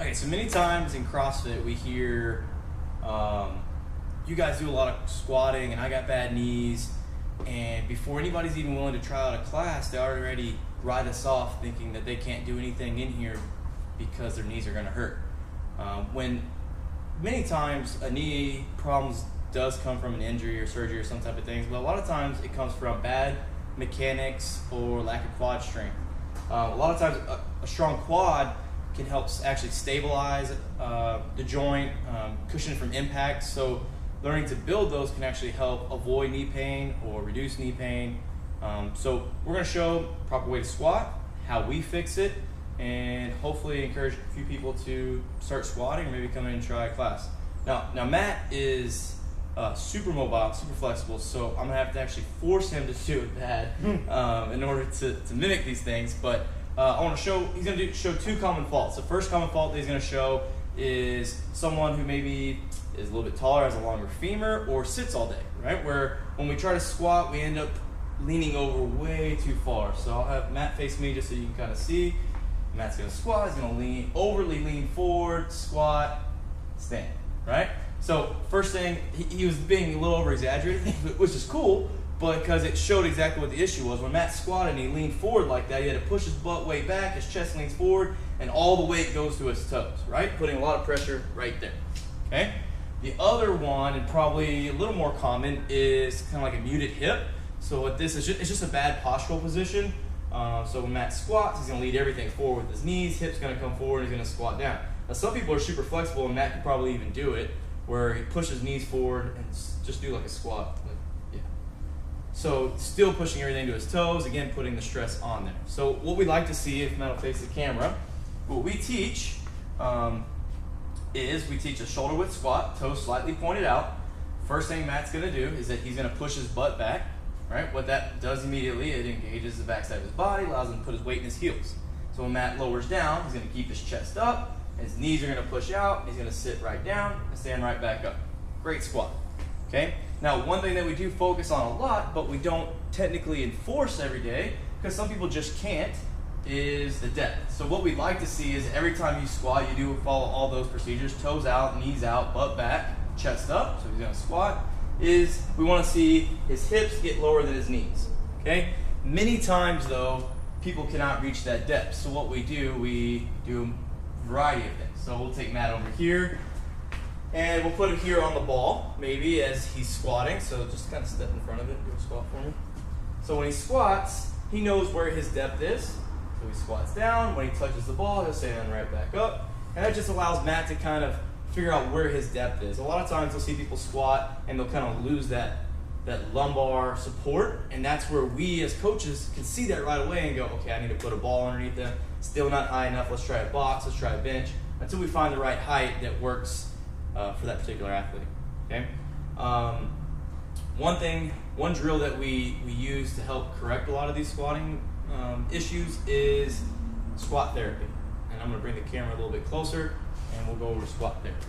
Okay, so many times in CrossFit we hear, you guys do a lot of squatting and I got bad knees, and before anybody's even willing to try out a class, they already write us off thinking that they can't do anything in here because their knees are gonna hurt. When many times a knee problems does come from an injury or surgery or some type of things, but a lot of times it comes from bad mechanics or lack of quad strength. A lot of times a strong quad can help actually stabilize the joint, cushion from impact. So learning to build those can actually help avoid knee pain or reduce knee pain. So we're going to show proper way to squat, how we fix it, and hopefully encourage a few people to start squatting or maybe come in and try a class. Now Matt is super mobile, super flexible, so I'm gonna have to actually force him to do it bad in order to mimic these things. But I want to show, he's gonna show two common faults. The first common fault that he's gonna show is someone who maybe is a little bit taller, has a longer femur, or sits all day, right? Where when we try to squat, we end up leaning over way too far. So I'll have Matt face me just so you can kind of see. Matt's gonna squat, he's gonna overly lean forward, squat, stand, right? So first thing, he was being a little over exaggerated, which is cool, but because it showed exactly what the issue was. When Matt squatted and he leaned forward like that, he had to push his butt way back, his chest leans forward, and all the weight goes to his toes, right? Putting a lot of pressure right there, okay? The other one, and probably a little more common, is kind of like a muted hip. So what this is, it's just a bad postural position. So when Matt squats, he's gonna lead everything forward with his knees, hips gonna come forward, he's gonna squat down. Now some people are super flexible, and Matt can probably even do it, where he pushes knees forward and just do like a squat. So still pushing everything to his toes, again putting the stress on there. So what we like to see, if Matt will face the camera, what we teach is we teach a shoulder width squat, toes slightly pointed out. First thing Matt's gonna do is that he's gonna push his butt back, right? What that does immediately, it engages the backside of his body, allows him to put his weight in his heels. So when Matt lowers down, he's gonna keep his chest up, his knees are gonna push out, he's gonna sit right down and stand right back up. Great squat, okay? Now, one thing that we do focus on a lot, but we don't technically enforce every day, because some people just can't, is the depth. So what we'd like to see is every time you squat, you do follow all those procedures, toes out, knees out, butt back, chest up, so he's gonna squat, is we wanna see his hips get lower than his knees, okay? Many times though, people cannot reach that depth. So what we do a variety of things. So we'll take Matt over here, and we'll put him here on the ball, maybe as he's squatting. So just kind of step in front of it, do a squat for me. So when he squats, he knows where his depth is. So he squats down, when he touches the ball, he'll stand right back up. And that just allows Matt to kind of figure out where his depth is. A lot of times you'll see people squat and they'll kind of lose that lumbar support, and that's where we as coaches can see that right away and go, okay, I need to put a ball underneath them. Still not high enough, let's try a box, let's try a bench, until we find the right height that works for that particular athlete, okay? One drill that we use to help correct a lot of these squatting issues is squat therapy. And I'm gonna bring the camera a little bit closer and we'll go over squat therapy.